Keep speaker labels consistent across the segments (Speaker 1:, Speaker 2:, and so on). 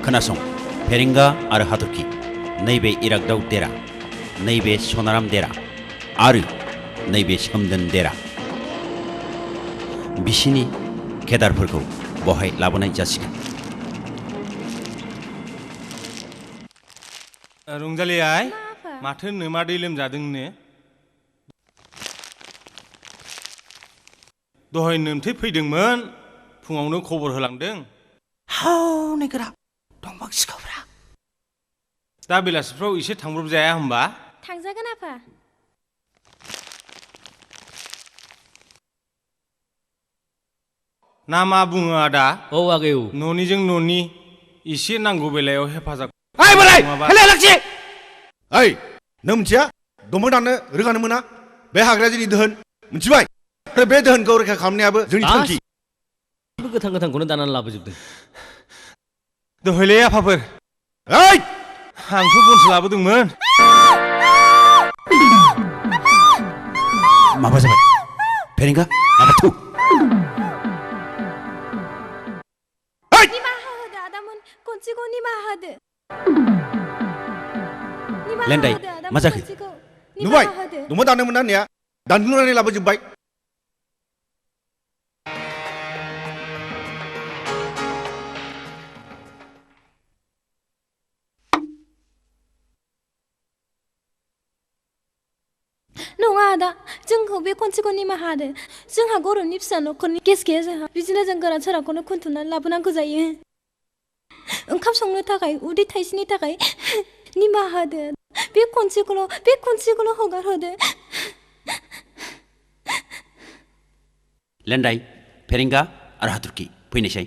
Speaker 1: खोनासं फेरेंगा आरो हाथरखि नैबे इरागदाव देरा नैबे सनाराम देरा आरो नैबे सोमदोन देरा बिसिनि केदारफोरखौ बहाय लाबोनाय जासिगोन।
Speaker 2: रंजालियाय माथो नोमादै लोमजादोंनो दहाय नोमथै फैदोंमोन फुङावनो खबर होलांदों।
Speaker 3: हावनै गोरा दंफां सिखावफ्रा
Speaker 2: दा बेलासिफ्राव एसे थांब्रब जाया होमबा?
Speaker 4: थांजागोन आफा।
Speaker 2: ना मा बुङो आदा?
Speaker 3: औ आगै औ
Speaker 2: न'निजों न'नि एसे नांगौ बेलायाव हेफाजाब।
Speaker 5: ओइ बोराय हेलाय लाखि ओइ नों मिथिया दंफां दाननो रोगानो मोना बे हाग्राया जोंनि दोहोन मिथिबाय आरो बे दोहोनखौ रैखा खालामनायाबो जोंनि थांखि।
Speaker 3: गोथां गोथांखौनो दानानै लाबोजोबदों।
Speaker 2: दहायलै आफाफोर
Speaker 5: ओइ
Speaker 2: आंथ' बनसो लाबोदोंमोन।
Speaker 1: माबा जाबाय फेरेंगा माबा थौ
Speaker 4: निमाहा होदो आदामोन खनसेखौ निमाहा होदो।
Speaker 1: लेन्डाय मा जाखो?
Speaker 5: नुबाय दंफां दाननो मोना होननाया दानग्लुंनानै लाबोजोब्बाय।
Speaker 4: नङा आदा जोंखौ बे खनसेखौ निमाहा होदो। जोंहा गरमनि फिसा न'खरनि गेस गैया जोंहा बिदिनो जों गोरान सोरांखौनो खुन्थुमनानै लाबोनांगौ जायो। ओंखाम संनो थाखाय उदै थाइसेनि थाखाय निमाहा होदो। बे खनसेखौल' हगार होदो।
Speaker 1: लेन्डाय फेरेंगा आरो हाथरखि फैनायसाय।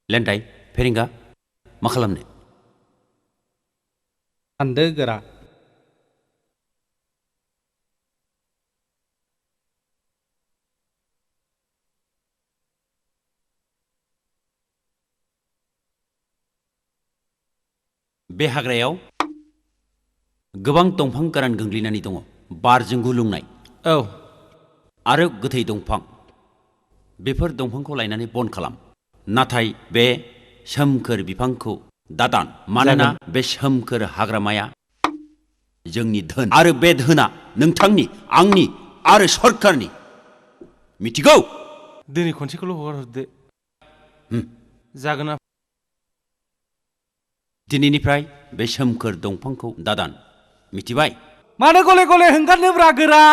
Speaker 1: लेन्डाय फेरेंगा मा खालामनो?
Speaker 6: सान्दो गोरा
Speaker 1: बे हाग्रायाव गोबां दंफां गोरान गोग्लैनानै दङ बारजों गुलुंनाय।
Speaker 2: औ
Speaker 1: आरो गोथै दंफां बेफोर दंफांखौ लायनानै बन खालाम। नाथाय बे सोमखोर बिफांखौ दादान मानोना बे सोमखोर हाग्रामाया जोंनि धोन आरो बे धोना नोंथांनि आंनि आरो सरकारनि मिथिगौ।
Speaker 2: दिनै खनसेखौल' हगार हरदो। जागोन ना?
Speaker 1: दिनैनिफ्राय बे सोमखोर दंफांखौ दादान मिथिबाय?
Speaker 6: मानो गले गले हंगारनोब्रा गोरा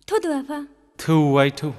Speaker 4: थौदो आफा।
Speaker 2: थौआय थौ।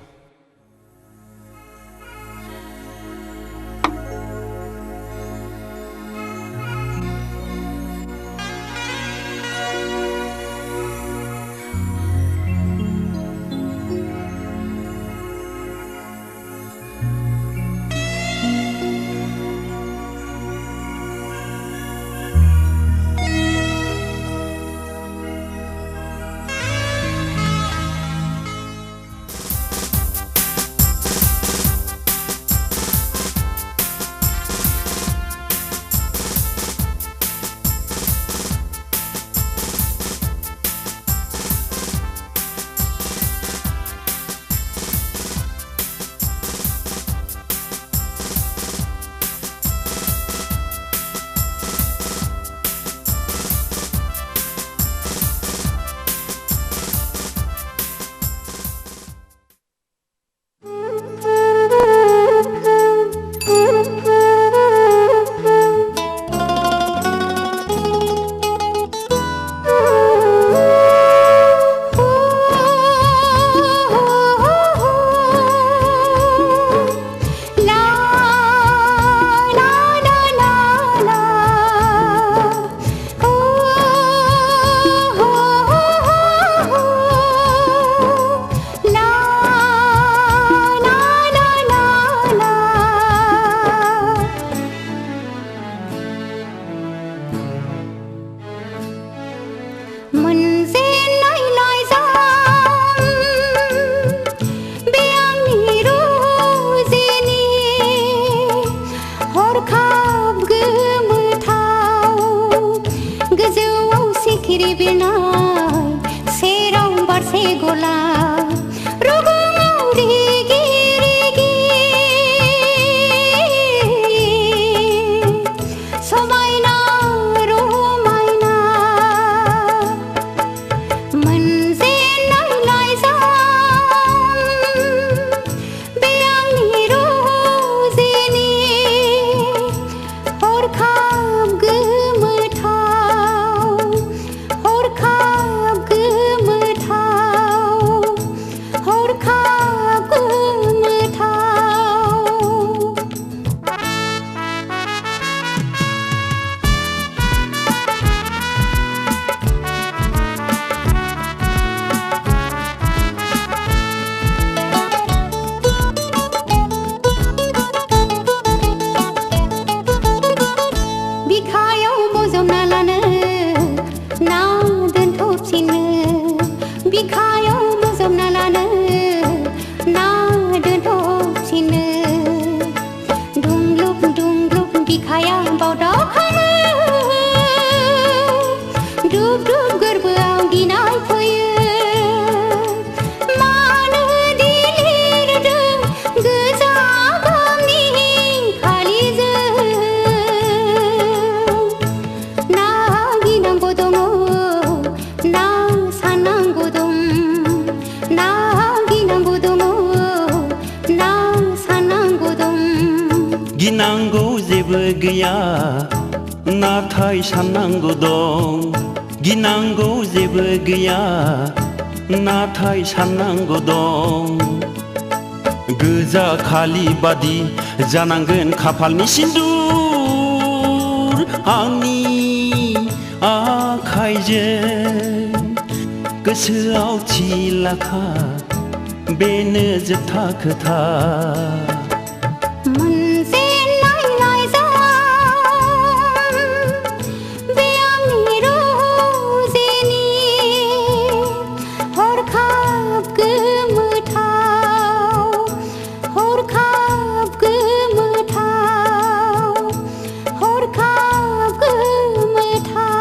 Speaker 7: सिखिरि बिरनाय सेराव बारसे गला रुगुं गैया नाथाय साननांगौ दं गिनांगौ जेबो गैया नाथाय साननांगौ दं गोजा खालि बादि जानांगोन खाफालनि सिन्दुर आंनि आखाइजों गोसोआव थिलाखा बेनो जोबथा खोथा
Speaker 8: mwnjenai laijam be angni rojeni हरखाब गोमोथाव हरखाब गोमोथाव हरखाब गोमोथाव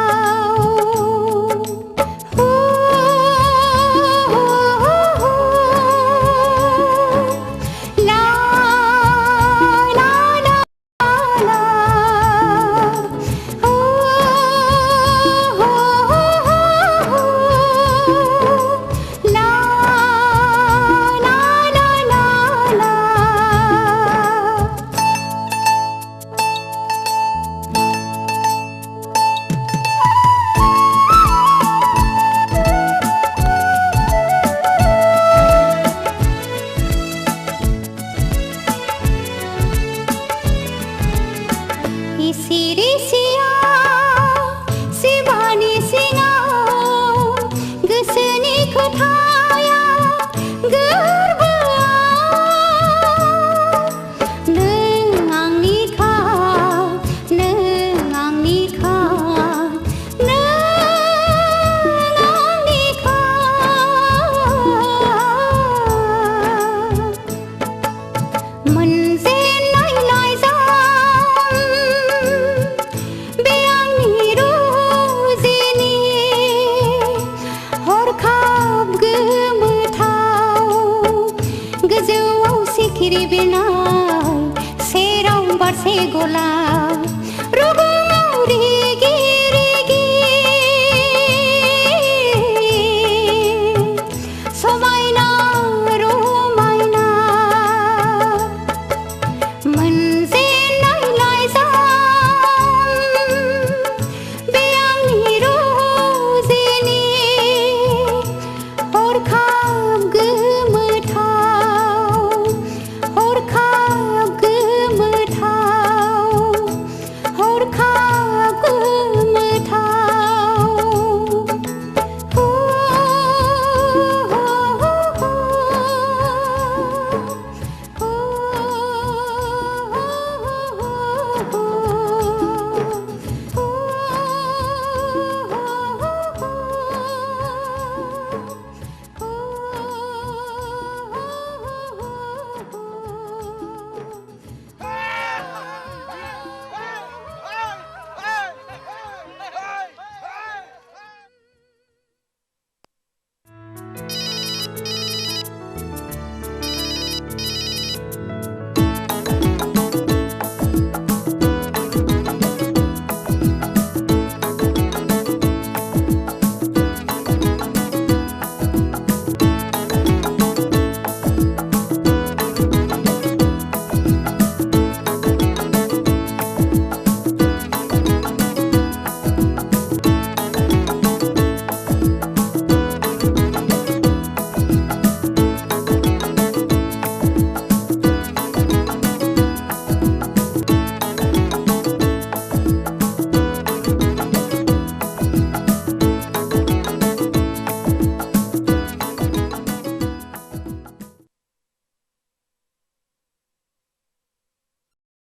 Speaker 8: Siri